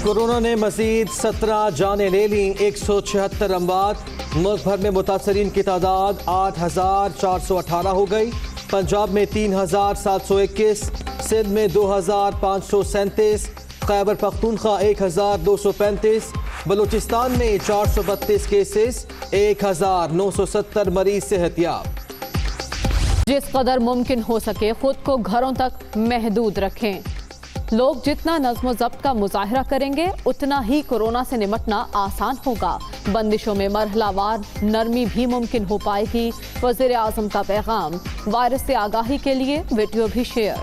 Corona ने मजीद 17 जानें ले ली, 176 अमवात। मुल्क भर में मुतासरीन की तादाद 8,418 हो गई। पंजाब में 3,721, सिंध में 2,537, खैबर पख्तूनख्वा 1,235, बलूचिस्तान में 432 केसेस, 1,970 मरीज सेहतियाब। जिस कदर मुमकिन हो सके खुद को घरों तक महदूद रखें। लोग जितना नज़्म ज़ब्त का मुजाहरा करेंगे उतना ही कोरोना से निपटना आसान होगा। बंदिशों में मरहलावार नरमी भी मुमकिन हो पाएगी। वज़ीर आज़म का पैगाम, वायरस से आगाही के लिए वीडियो भी शेयर।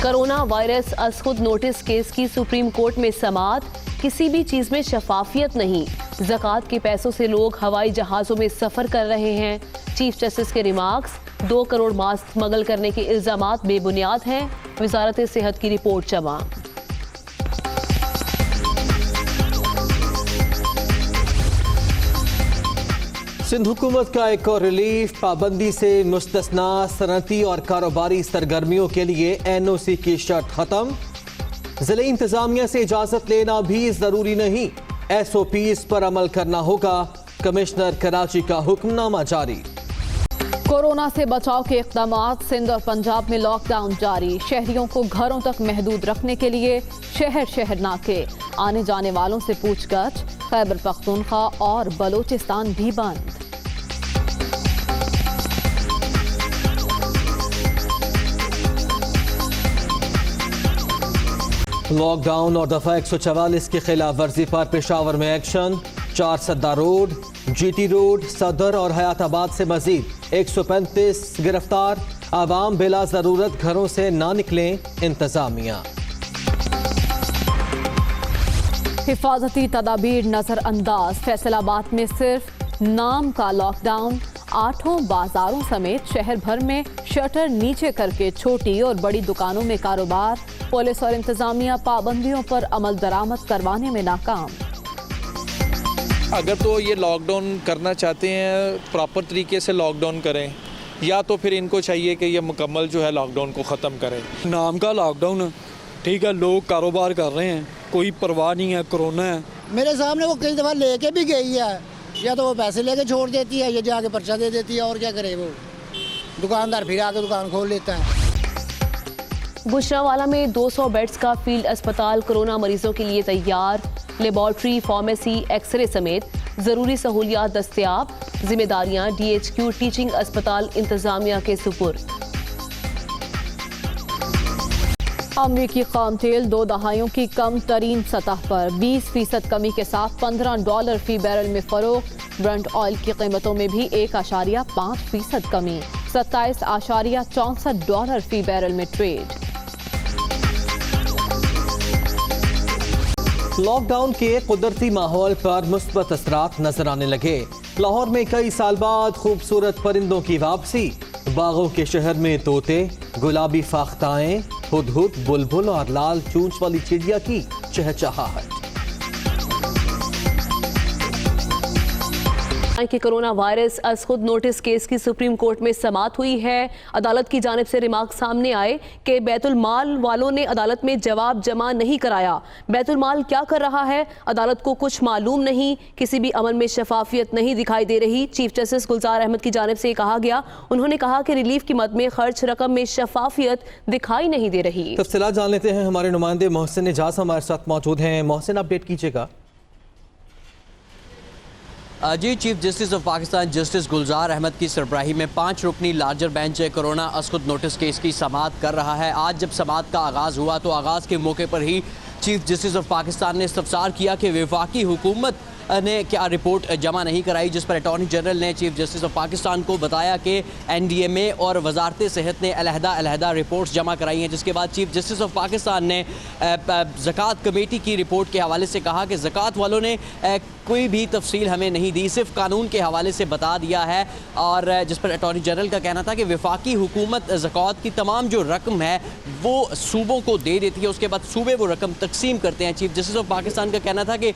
कोरोना वायरस अज खुद नोटिस केस की सुप्रीम कोर्ट में समाअत। किसी भी चीज में शफाफियत नहीं। ज़कात के पैसों से लोग हवाई जहाजों में सफर कर रहे हैं। चीफ जस्टिस के रिमार्क्स, 2 करोड़ मास्क स्मगल करने के इल्जामात बेबुनियाद हैं। वजारत सेहत की रिपोर्ट जमा। सिंध हुकूमत का एक और रिलीफ, पाबंदी से मुस्तस्ना सनती और कारोबारी सरगर्मियों के लिए NOC की शर्त खत्म। जिले इंतजामिया से इजाजत लेना भी जरूरी नहीं, SOPs पर अमल करना होगा। कमिश्नर कराची का हुक्मनामा जारी। कोरोना से बचाव के इक़दामात, सिंध और पंजाब में लॉकडाउन जारी। शहरियों को घरों तक महदूद रखने के लिए शहर शहर नाके। आने जाने वालों से पूछगछ। खैबर पख्तूनख्वा और बलूचिस्तान भी बंद। लॉकडाउन और दफा 144 की खिलाफ वर्जी पर पेशावर में एक्शन। 4 सद्दा रोड, GT रोड, सदर और हयाताबाद से मजीद 135 गिरफ्तार। आवाम बिला जरूरत घरों से ना निकलें, इंतजामिया। हिफाजती तदाबीर नजरअंदाज, फैसलाबाद में सिर्फ नाम का लॉकडाउन। 8 बाजारों समेत शहर भर में शटर नीचे करके छोटी और बड़ी दुकानों में कारोबार। पुलिस और इंतजामिया पाबंदियों पर अमल दरामद करवाने में नाकाम। अगर तो ये लॉकडाउन करना चाहते हैं प्रॉपर तरीके से लॉकडाउन करें, या तो फिर इनको चाहिए कि ये मुकम्मल जो है लॉकडाउन को ख़त्म करें। नाम का लॉकडाउन ठीक है, लोग कारोबार कर रहे हैं, कोई परवाह नहीं है, कोरोना है। मेरे सामने वो कई दफ़ा लेके भी गई है, या तो वो पैसे लेके छोड़ देती है, या जाके पर्चा दे देती है। और क्या करे वो दुकानदार, फिर आके दुकान खोल लेता है। गुजरांवाला में 200 बेड्स का फील्ड अस्पताल कोरोना मरीजों के लिए तैयार। लेबॉर्ट्री, फार्मेसी, एक्सरे समेत जरूरी सहूलियात दस्तयाब। जिम्मेदारियां DHQ टीचिंग अस्पताल इंतजामिया के सुपुर्द। अमरीकी खाम तेल 2 दहाइयों की कम तरीन सतह पर 20% कमी के साथ $15 फी बैरल में फरोख्त। ब्रेंट ऑयल की कीमतों में भी 1.5% कमी, $27.64 फी बैरल में ट्रेड। लॉकडाउन के कुदरती माहौल पर मुस्बत असरात नजर आने लगे। लाहौर में कई साल बाद खूबसूरत परिंदों की वापसी। बागों के शहर में तोते, गुलाबी फाख्ताएं, हुदहुद, बुलबुल और लाल चूंच वाली चिड़िया की चहचहाहट। कि कोरोना वायरस अज खुद नोटिस केस की सुप्रीम कोर्ट में समाअत हुई है। अदालत की जानिब से रिमार्क सामने आए कि बैतुल माल वालों ने अदालत में जवाब जमा नहीं कराया। बैतुल माल क्या कर रहा है, अदालत को कुछ मालूम नहीं। किसी भी अमल में शफाफियत नहीं दिखाई दे रही। चीफ जस्टिस गुलजार अहमद की जानिब से कहा गया। उन्होंने कहा कि रिलीफ की मद में खर्च रकम में शफाफियत दिखाई नहीं दे रही। तफसीलात जान लेते हैं, हमारे नुमाइंदे मोहसिन एजाज हमारे साथ मौजूद हैं। मोहसिन, अपडेट कीजिएगा। जी, chief justice of Pakistan justice Gulzar Ahmed की सरबराही में 5 रुकनी लार्जर बेंच कोरोना असखुद नोटिस केस की समाअत कर रहा है। आज जब समाअत का आगाज़ हुआ तो आगाज़ के मौके पर ही चीफ जस्टिस ऑफ पाकिस्तान ने इस्तफसार किया कि वफाकी हुकूमत ने क्या रिपोर्ट जमा नहीं कराई, जिस पर अटॉर्नी जनरल ने चीफ जस्टिस ऑफ पाकिस्तान को बताया कि NDMA और वजारत सेहत ने अलहदा रिपोर्ट्स जमा कराई हैं। जिसके बाद चीफ जस्टिस ऑफ पाकिस्तान ने ज़कात कमेटी की रिपोर्ट के हवाले से कहा कि ज़कात वालों ने कोई भी तफसील हमें नहीं दी, सिर्फ कानून के हवाले से बता दिया है। और जिस पर अटॉर्नी जनरल का कहना था कि वफाकी हुकूमत ज़कात की तमाम जो रकम है वो सूबों को दे देती है, उसके बाद सूबे वो रकम तकसीम करते हैं। चीफ जस्टिस ऑफ पाकिस्तान का कहना था कि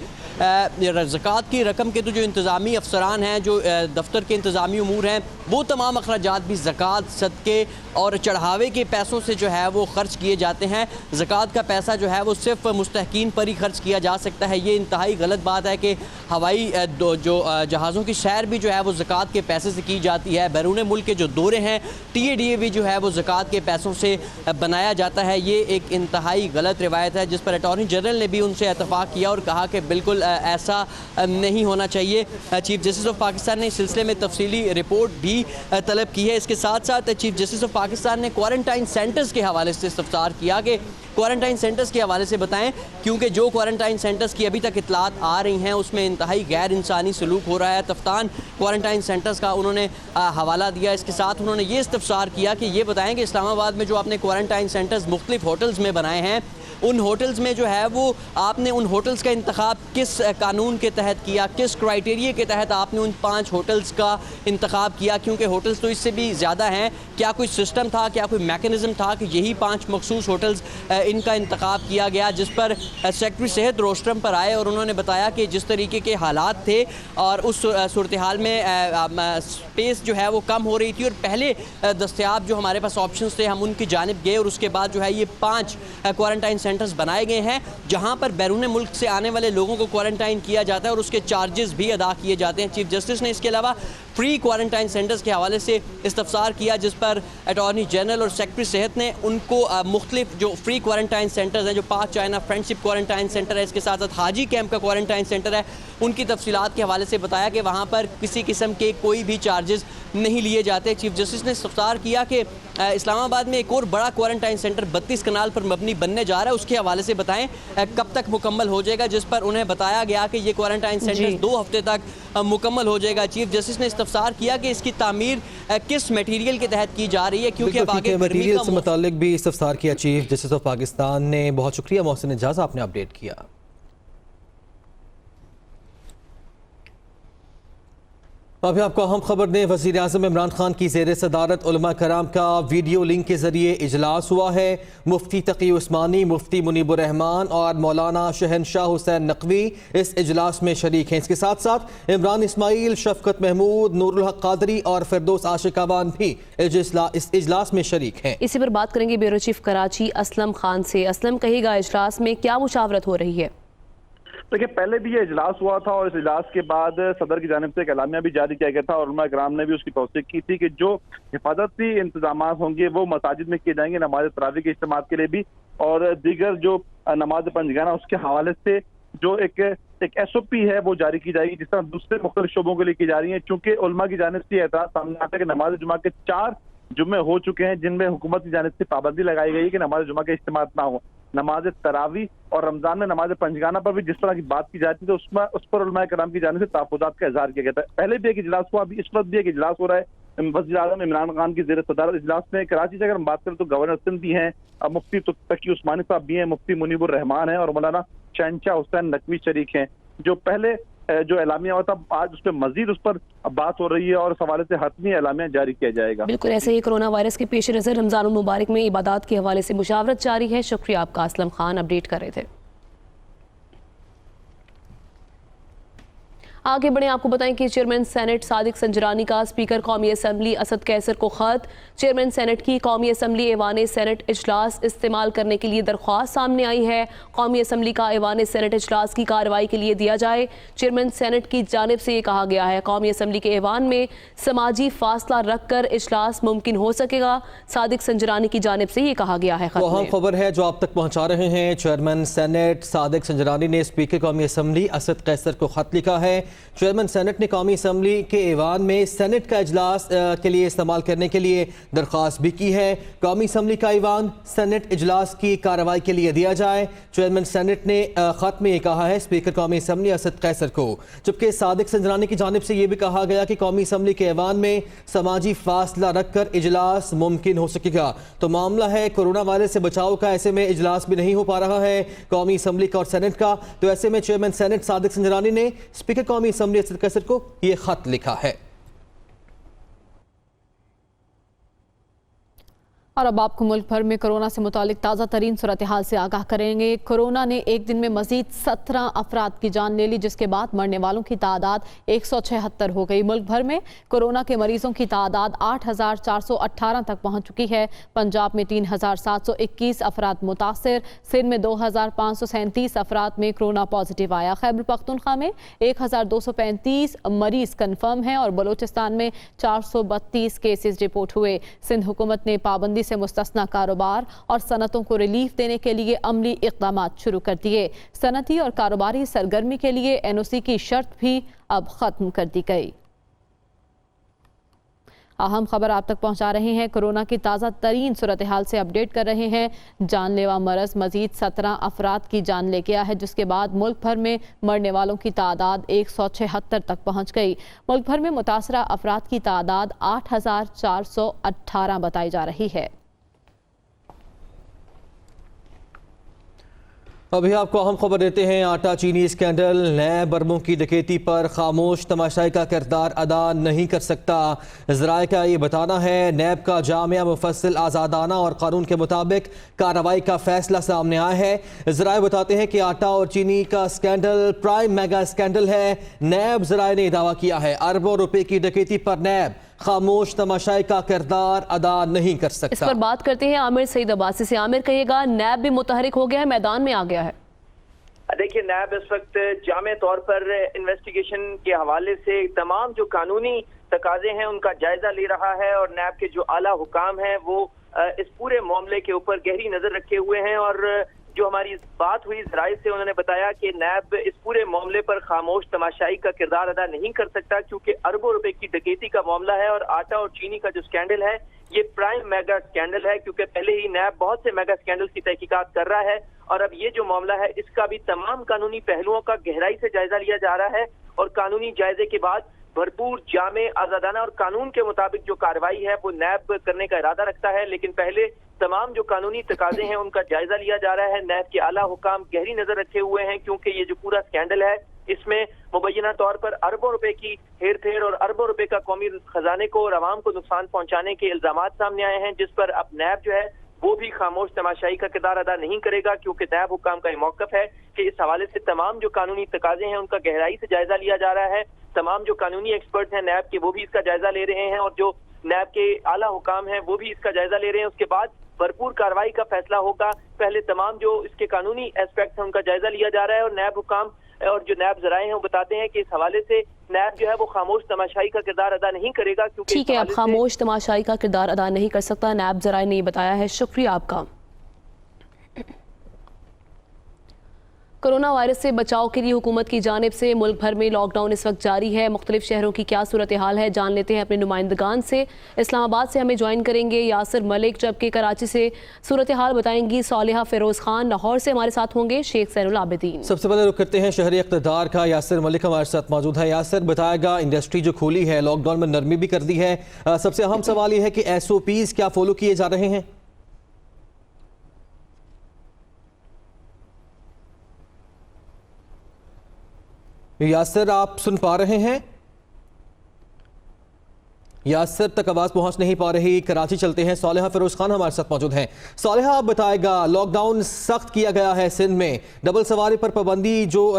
ज़कात की रकम के तो जो इंतज़ामी अफसरान हैं, जो दफ्तर के इंतज़ामी उमूर हैं, वो तमाम अखराजात भी ज़कात, सदक़े और चढ़ावे के पैसों से जो है वो ख़र्च किए जाते हैं। ज़कात का पैसा जो है वो सिर्फ मुस्तहकीन पर ही खर्च किया जा सकता है। ये इंतहाई गलत बात है कि हवाई जो जहाज़ों की सैर भी जो है वो ज़कात के पैसे से की जाती है। बैरून मुल्क के जो दौरे हैं, TADA भी जो है वो ज़कात के पैसों से बनाया जाता है। ये एक इंतहाई गलत रिवायत है जिस पर अटॉर्नी जनरल ने भी उनसे इतफ़ाक़ किया और कहा कि बिल्कुल ऐसा नहीं होना चाहिए। चीफ जस्टिस ऑफ पाकिस्तान ने इस सिलसिले में तफसीली रिपोर्ट भी तलब की है। इसके साथ साथ चीफ जस्टिस ऑफ पाकिस्तान ने क्वारंटाइन सेंटर्स के हवाले से इस्तफसार किया कि क्वारंटाइन सेंटर्स के हवाले से बताएं, क्योंकि जो क्वारंटाइन सेंटर्स की अभी तक इतलात आ रही हैं उसमें इंतहाई गैर इंसानी सलूक हो रहा है। तफ्तान क्वारंटाइन सेंटर्स का उन्होंने हवाला दिया। इसके साथ उन्होंने ये इस्तफसार किया कि ये बताएं कि इस्लामाबाद में जो आपने क्वारंटाइन सेंटर्स मुख्तलिफ होटल्स में बनाए हैं, उन होटल्स में जो है वो आपने उन होटल्स का इंतखाब किस कानून के तहत किया, किस क्राइटेरिया के तहत आपने उन 5 होटल्स का इंतखाब किया, क्योंकि होटल्स तो इससे भी ज़्यादा हैं। क्या कोई सिस्टम था, क्या कोई मैकेनिज़्म था कि यही 5 मखसूस होटल्स इनका इंतखाब किया गया, जिस पर सेक्रेटरी सेहत रोस्ट्रम पर आए और उन्होंने बताया कि जिस तरीके के हालात थे और उस सूरत हाल में स्पेस जो है वो कम हो रही थी और पहले दस्तयाब जो हमारे पास ऑप्शंस थे हम उनकी जानिब गए और उसके बाद जो है ये 5 क्वारंटाइन सेंटर्स बनाए गए हैं जहां पर बैरून मुल्क से आने वाले लोगों को क्वारंटाइन किया जाता है और उसके चार्जेस भी अदा किए जाते हैं। चीफ जस्टिस ने इसके अलावा फ्री क्वारंटाइन सेंटर्स के हवाले से इस्तफसार किया, जिस पर अटॉर्नी जनरल और सेक्रेटरी सेहत ने उनको मुख्तलिफ जो फ्री क्वारंटाइन सेंटर्स हैं, जो पाक चाइना फ्रेंडशिप क्वारंटाइन सेंटर है, इसके साथ साथ हाजी कैंप का क्वारंटाइन सेंटर है, उनकी तफसीलात के हवाले से बताया कि वहाँ पर किसी किस्म के कोई भी चार्जेस नहीं लिए जाते। चीफ जस्टिस ने इस्तफसार किया कि इस्लामाबाद में एक और बड़ा क्वारंटाइन सेंटर 32 कनाल पर मबनी बनने जा रहा है, उसके हवाले से बताएं कब तक मुकम्मल हो जाएगा, जिस पर उन्हें बताया गया कि ये क्वारंटाइन सेंटर 2 हफ्ते तक मुकम्मल हो जाएगा। चीफ जस्टिस ने इस्तफसार किया कि इसकी तामीर किस मटीरियल के तहत की जा रही है, क्योंकि अब आगे मटीरियल से मुताल्लिक भी इस्तफसार किया चीफ जस्टिस ऑफ पाकिस्तान ने। बहुत शुक्रिया मोहसिन एजाज, आपने अपडेट किया। अभी आपको अहम खबर दें, वज़ीर आज़म इमरान खान की ज़ेर सदारत उलमा कराम का वीडियो लिंक के ज़रिए इजलास हुआ है। मुफ्ती तकी उस्मानी, मुफ्ती मुनीबुर रहमान और मौलाना शहनशाह हुसैन नकवी इस इजलास में शरीक हैं। इसके साथ साथ इमरान इस्माइल, शफकत महमूद, नूरुल हक कादरी और फिरदौस आशिकाबान भी इस इजलास में शरीक हैं। इसी पर बात करेंगे ब्यूरो चीफ कराची असलम खान से। असलम, कहिएगा इजलास में क्या मुशावरत हो रही है? देखिए, पहले भी ये इजलास हुआ था और इस इजलास के बाद सदर की जानिब से एक एलामिया भी जारी किया गया था और उलमा कराम ने भी उसकी तौसीक की थी कि जो हिफाजती इंतजाम होंगे वो मसाजिद में किए जाएंगे, नमाज तरावी के इज्तिमात के लिए भी और दीगर जो नमाज पंजगाना उसके हवाले से जो एक SOP है वो जारी की जाएगी, जिस तरह दूसरे मुख्तलिफ शोबों के लिए की जा रही है। चूंकि उलमा की जानिब से एतराज सामने आता है कि नमाज जुमा के 4 जुम्मे हो चुके हैं जिनमें हुकूमत की जानिब से पाबंदी लगाई गई है कि नमाज जुमा के इज्तिमात ना हो। नमाज तरावी और रमजान में नमाज पंजगाना पर भी जिस तरह की बात की जाती है तो उसमें उस पर उलमा कराम की जानिब से तहफ़्फ़ुज़ात का इज़हार किया गया था। पहले भी एक इजलास हुआ, अभी इस वक्त भी एक इजलास हो रहा है वज़ीर आज़म इमरान खान की ज़ेर सदारत इजलास में। कराची से अगर हम बात करें तो गवर्नर सिंध भी हैं, मुफ्ती तकी उस्मानी साहब भी हैं, मुफ्ती मुनीबुर रहमान है और मौलाना शहनशाह हुसैन नकवी शरीक हैं। जो पहले जो एलामिया हुआ था आज उस पर मजीद उस पर बात हो रही है और इस हवाले से हतमी एलामिया जारी किया जाएगा। बिल्कुल ऐसे ही कोरोना वायरस के पेश नज़र रमज़ानुल मुबारक में इबादत के हवाले से मुशावरत जारी है। शुक्रिया आपका असलम खान, अपडेट कर रहे थे। आगे बढ़े, आपको बताएं कि चेयरमैन सेनेट सादिक संजरानी का स्पीकर कौमी असम्बली असद कैसर को खत। चेयरमैन सेनेट की कौमी असम्बली ऐवान सेनेट इजलास इस्तेमाल करने के लिए दरख्वास्त सामने आई है। कौमी असम्बली का ऐवान सेनेट इजलास की कार्रवाई के लिए दिया जाए। चेयरमैन सेनेट की जानिब से ये कहा गया है कौमी असम्बली के ऐवान में समाजी फासला रख कर इजलास मुमकिन हो सकेगा। सादिक संजरानी की जानिब से ये कहा गया है। अहम खबर है जो आप तक पहुँचा रहे हैं। चेयरमैन सेनेट सादिक संजरानी ने स्पीकर कौमी असम्बली असद कैसर को खत लिखा है। चेयरमैन सेनेट ने कौमी असम्बली के ऐवान में सेनेट का इजलास के लिए इस्तेमाल करने के लिए दरख्वास्त भी की है। कौमी असम्बली का ऐवान सेनेट इजलास की कार्रवाई के लिए दिया जाए। चेयरमैन सेनेट ने खत में ये कहा है स्पीकर कौमी असम्बली असद कैसर को, जबकि सादिक संजरानी की जानिब से ये भी कहा गया कि कौमी असम्बली के ऐवान में समाजी फासला रख कर इजलास मुमकिन हो सकेगा। तो मामला है कोरोना वायरस से बचाव का, ऐसे में इजलास भी नहीं हो पा रहा है कौमी असम्बली का और सेनेट का। तो ऐसे में चेयरमैन सेनेट सादिक संजरानी ने स्पीकर कौमी असम्बली असद कैसर को ये खत लिखा है। और अब आपको मुल्क भर में कोरोना से मुतालिक ताज़ा तरीन सूरत हाल से आगाह करेंगे। कोरोना ने एक दिन में मजीद 17 अफराद की जान ले ली, जिसके बाद मरने वालों की तादाद 176 हो गई। मुल्क भर में कोरोना के मरीजों की तादाद 8,418 तक पहुंच चुकी है। पंजाब में 3,721 अफराद मुतासर, सिंध में 2,537 अफराद में कोरोना पॉजिटिव आया। खैबर पख्तूनख्वा में 1,235 मरीज कन्फर्म हैं और बलोचिस्तान में 432 केसेस रिपोर्ट हुए। सिंध हुकूमत ने पाबंदी से मुस्तस्ना कारोबार और सनतों को रिलीफ देने के लिए अमली इक़दाम शुरू कर दिए। सनती और कारोबारी सरगर्मी के लिए NOC की शर्त भी अब खत्म कर दी गई। अहम खबर आप तक पहुंचा रहे हैं। कोरोना की ताज़ा तरीन सूरत हाल से अपडेट कर रहे हैं। जानलेवा मरज मजीद 17 अफराद की जान ले गया है, जिसके बाद मुल्क भर में मरने वालों की तादाद 176 तक पहुंच गई। मुल्क भर में मुतासरा अफराद की तादाद 8,418 बताई जा रही है। अभी आपको अहम खबर देते हैं। आटा चीनी स्कैंडल, नैब अरबों की डकैती पर खामोश तमाशाई का किरदार अदा नहीं कर सकता। ज़राए का ये बताना है। नैब का जामिया मुफस्सिल आज़ादाना और कानून के मुताबिक कार्रवाई का फैसला सामने आया है। ज़राए बताते हैं कि आटा और चीनी का स्कैंडल प्राइम मेगा स्कैंडल है। नैब ज़राए ने दावा किया है अरबों रुपए की डकैती पर नैब खामोश तमाशाई का किरदार अदा नहीं कर सकता। इस पर बात करते हैं आमिर सईद अब्बासी से। आमिर, कहिएगा, नैब भी मुतहरिक हो गया है, मैदान में आ गया है। देखिए, नैब इस वक्त जामे तौर पर इन्वेस्टिगेशन के हवाले से तमाम जो कानूनी तकाजे हैं उनका जायजा ले रहा है और नैब के जो आला हुकाम हैं वो इस पूरे मामले के ऊपर गहरी नजर रखे हुए हैं। और जो हमारी बात हुई ज़राए से, उन्होंने बताया कि नैब इस पूरे मामले पर खामोश तमाशाई का किरदार अदा नहीं कर सकता, क्योंकि अरबों रुपए की डकैती का मामला है और आटा और चीनी का जो स्कैंडल है ये प्राइम मेगा स्कैंडल है, क्योंकि पहले ही नैब बहुत से मेगा स्कैंडल की तहकीकात कर रहा है और अब ये जो मामला है इसका भी तमाम कानूनी पहलुओं का गहराई से जायजा लिया जा रहा है और कानूनी जायजे के बाद भरपूर जामे आजादाना और कानून के मुताबिक जो कार्रवाई है वो नैब करने का इरादा रखता है। लेकिन पहले तमाम जो कानूनी तकाजे हैं उनका जायजा लिया जा रहा है। नैब के आला हुकाम गहरी नजर रखे हुए हैं, क्योंकि ये जो पूरा स्कैंडल है इसमें मुबैना तौर पर अरबों रुपए की हेर फेर और अरबों रुपए का कौमी खजाने को और आवाम को नुकसान पहुंचाने के इल्जामात सामने आए हैं, जिस पर अब नैब जो है वो भी खामोश तमाशाई का किरदार अदा नहीं करेगा, क्योंकि नैब हुकाम का ये मौक़िफ़ है कि इस हवाले से तमाम जो कानूनी तकाजे हैं उनका गहराई से जायजा लिया जा रहा है। तमाम जो कानूनी एक्सपर्ट हैं नैब के वो भी इसका जायजा ले रहे हैं और जो नैब के आला हुकाम हैं वो भी इसका जायजा ले रहे हैं। उसके बाद भरपूर कार्रवाई का फैसला होगा। पहले तमाम जो इसके कानूनी एस्पेक्ट हैं उनका जायजा लिया जा रहा है और नैब हुकाम और जो नैब ज़राए हैं वो बताते हैं कि इस हवाले से नैब जो है वो खामोश तमाशाई का किरदार अदा नहीं करेगा, क्योंकि ठीक है, अब खामोश तमाशाई का किरदार अदा नहीं कर सकता, नैब ज़राए ने बताया है। शुक्रिया आपका। कोरोना वायरस से बचाव के लिए हुकूमत की जानिब से मुल्क भर में लॉकडाउन इस वक्त जारी है। मुख्तलिफ शहरों की क्या सूरत हाल है जान लेते हैं अपने नुमाइंदगान से। इस्लामाबाद से हमें ज्वाइन करेंगे यासिर मलिक, जबकि कराची से सूरत हाल बताएंगी सालिहा फिरोज खान। लाहौर से हमारे साथ होंगे शेख ज़ैनुल आबिदीन। सबसे पहले रुख करते हैं शहरी इक़्तिदार का। यासिर मलिक हमारे साथ मौजूद है। यासिर, बताएगा, इंडस्ट्री जो खुली है लॉकडाउन में नरमी भी कर दी है, सबसे अहम सवाल ये है कि SOPs क्या फॉलो किए जा रहे हैं? यासिर, आप सुन पा रहे हैं? यासिर तक आवाज़ पहुंच नहीं पा रही। कराची चलते हैं, सालिहा फिरोज खान हमारे साथ मौजूद हैं। सालिहा, आप बताएगा, लॉकडाउन सख्त किया गया है सिंध में, डबल सवारी पर पाबंदी जो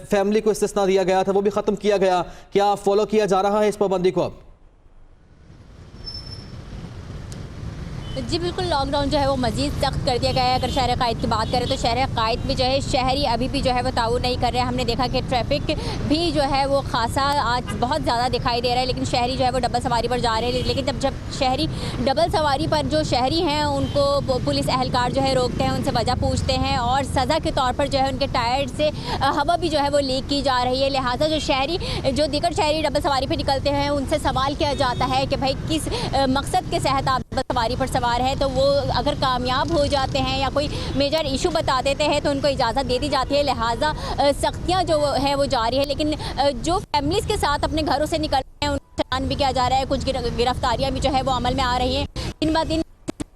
फैमिली को इस्तिस्ना दिया गया था वो भी ख़त्म किया गया, क्या फॉलो किया जा रहा है इस पाबंदी को अब? जी बिल्कुल, लॉकडाउन जो है वो मज़ीद सख्त कर दिया गया है। अगर शहर कायद की बात करें तो शहर कायद में जो है शहरी अभी भी जो है वो ताउन नहीं कर रहे हैं। हमने देखा कि ट्रैफिक भी जो है वो खासा आज बहुत ज़्यादा दिखाई दे रहा है, लेकिन शहरी जो है वो डबल सवारी पर जा रहे हैं। लेकिन जब शहरी डबल सवारी पर जो शहरी हैं उनको पुलिस एहलकार जो है रोकते हैं, उनसे वजह पूछते हैं और सज़ा के तौर पर जो है उनके टायर से हवा भी जो है वो लीक की जा रही है। लिहाजा जो शहरी जो दीगर शहरी डबल सवारी पर निकलते हैं उनसे सवाल किया जाता है कि भाई किस मकसद के तहत आप डबल सवारी पर सवार है, तो वो अगर कामयाब हो जाते हैं या कोई मेजर इशू बता देते हैं तो उनको इजाज़त दे दी जाती है। लिहाजा सख्तियाँ जो है वो जारी है, लेकिन जो फैमिलीज़ के साथ अपने घरों से निकल रहे हैं उनको चालान भी किया जा रहा है। कुछ गिरफ्तारियाँ भी जो है वो अमल में आ रही हैं। दिन ब दिन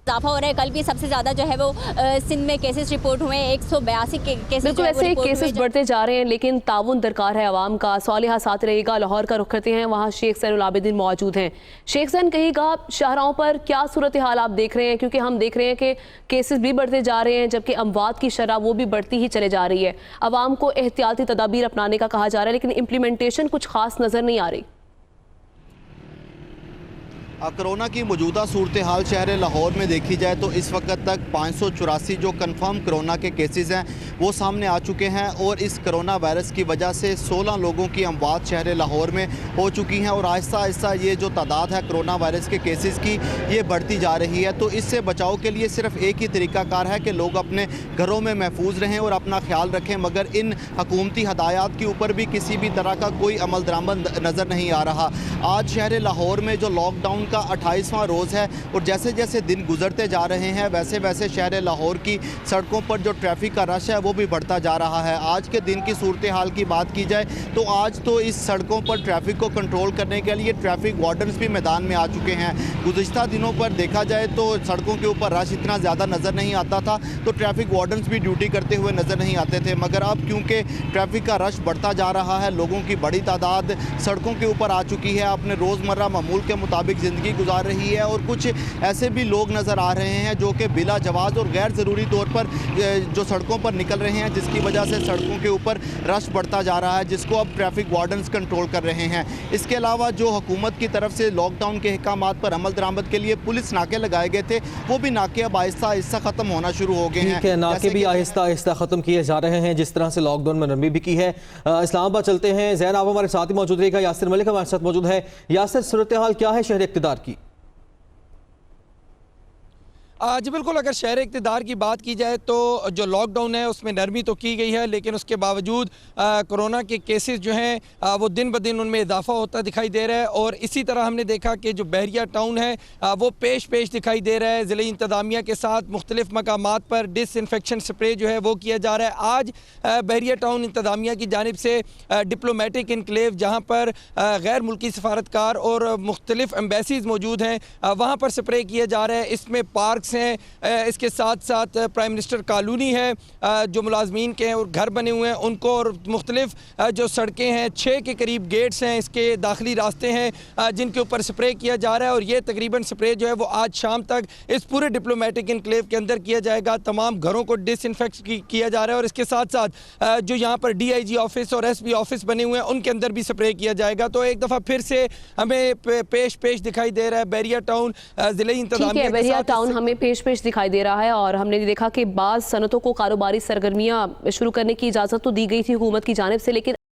इजाफा हो रहा है। कल भी सबसे ज़्यादा जो है वो सिंध में केसेस रिपोर्ट हुए हैं, 182 केसेस। बिल्कुल ऐसे केसेस बढ़ते जा रहे हैं, लेकिन ताउन दरकार है आवाम का। सवाल यहाँ साथ रहेगा। लाहौर का रुख करते हैं, वहाँ शेख ज़ैनुल आबिदीन मौजूद हैं। शेख ज़ैन, कहिएगा शाहराहों पर क्या सूरत हाल आप देख रहे हैं, क्योंकि हम देख रहे हैं कि केसेस भी बढ़ते जा रहे हैं जबकि अमवात की शरह वो भी बढ़ती ही चले जा रही है। आवाम को एहतियाती तदाबीर अपनाने का कहा जा रहा है, लेकिन इम्प्लीमेंटेशन कुछ खास नज़र नहीं आ रही। कोरोना की मौजूदा सूरत हाल शहर लाहौर में देखी जाए तो इस वक्त तक 584 जो कंफर्म कोरोना के केसेस हैं वो सामने आ चुके हैं और इस कोरोना वायरस की वजह से 16 लोगों की अमवात शहर लाहौर में हो चुकी हैं और आहिस्ता आहिस्ता ये जो तादाद है कोरोना वायरस के केसेस की ये बढ़ती जा रही है। तो इससे बचाव के लिए सिर्फ एक ही तरीकाकार है कि लोग अपने घरों में महफूज रहें और अपना ख्याल रखें, मगर इन हुकूमती हदायत के ऊपर भी किसी भी तरह का कोई अमल दरामद नज़र नहीं आ रहा। आज शहर लाहौर में जो लॉकडाउन का 28वां रोज़ है और जैसे जैसे दिन गुजरते जा रहे हैं वैसे वैसे शहर लाहौर की सड़कों पर जो ट्रैफिक का रश है वो भी बढ़ता जा रहा है। आज के दिन की सूरत हाल की बात की जाए तो आज तो इस सड़कों पर ट्रैफिक को कंट्रोल करने के लिए ट्रैफिक वार्डन्स भी मैदान में आ चुके हैं। गुज़िश्ता दिनों पर देखा जाए तो सड़कों के ऊपर रश इतना ज़्यादा नज़र नहीं आता था, तो ट्रैफिक वार्डन्स भी ड्यूटी करते हुए नज़र नहीं आते थे, मगर अब क्योंकि ट्रैफिक का रश बढ़ता जा रहा है, लोगों की बड़ी तादाद सड़कों के ऊपर आ चुकी है, अपने रोज़मर्रा मामूल के मुताबिक ज़िंदगी गुजार रही है और कुछ ऐसे भी लोग नज़र आ रहे हैं जो कि बिला जवाज़ और गैर ज़रूरी तौर पर जो सड़कों पर निकल रहे हैं, जिसकी वजह से सड़कों के ऊपर रश बढ़ता जा रहा है, जिसको अब ट्रैफिक वार्डन्स कंट्रोल कर रहे हैं। इसके अलावा जो हुकूमत की तरफ से लॉकडाउन के अहकामात पर अमल दरामद के लिए पुलिस नाके लगाए गए थे, वो भी नाके अब आहिस्ता आहिस्ता ख़त्म होना शुरू हो गए हैं। नाके भी आहिस्ता आहिस्ता ख़त्म किए जा रहे हैं, जिस तरह से लॉकडाउन में नरमी भी की है। इस्लामाबाद चलते हैं, जैन आप हमारे साथ ही मौजूद रहेगा, यासिर मलिक हमारे साथ मौजूद है। यासिर, सूरत हाल क्या है शहर इक़्तिदार की? जी बिल्कुल, अगर शहर इक़्तिदार की बात की जाए तो जो लॉकडाउन है उसमें नरमी तो की गई है, लेकिन उसके बावजूद कोरोना के केसेस जो हैं वो दिन ब दिन उनमें इजाफा होता दिखाई दे रहा है। और इसी तरह हमने देखा कि जो बहरिया टाउन है वो पेश दिखाई दे रहा है। ज़िले इंतज़ामिया के साथ मुख्तलिफ मकामात पर डिसइंफेक्शन स्प्रे जो है वो किया जा रहा है। आज बहरिया टाउन इंतज़ामिया की जानिब से डिप्लोमेटिक इनक्लेव, जहाँ पर गैर मुल्की सफारतकार और मुख्तलिफ एम्बेसीज़ मौजूद हैं, वहाँ पर स्प्रे किया जा रहा है। इसमें पार्क्स हैं, इसके साथ साथ प्राइम मिनिस्टर कॉलोनी है, जो मुलाजमीन के हैं और घर बने हुए हैं उनको, और मुख्तलिफ जो सड़कें हैं, 6 के करीब गेट्स हैं, इसके दाखिली रास्ते हैं जिनके ऊपर स्प्रे किया जा रहा है। और ये तकरीबन स्प्रे जो है वो आज शाम तक इस पूरे डिप्लोमेटिक इनक्लेव के अंदर किया जाएगा। तमाम घरों को डिसइंफेक्ट किया जा रहा है और इसके साथ साथ जो यहाँ पर DIG ऑफिस और SP ऑफिस बने हुए हैं उनके अंदर भी स्प्रे किया जाएगा। तो एक दफ़ा फिर से हमें पेश दिखाई दे रहा है बहरिया टाउन ज़िले इंतज़ामिया के साथ। टाउन हमें पेश दिखाई दे रहा है और हमने देखा कि बाज़ सनतों को कारोबारी सरगर्मियां शुरू करने की इजाज़त तो दी गई थी हुकूमत की जानिब से, लेकिन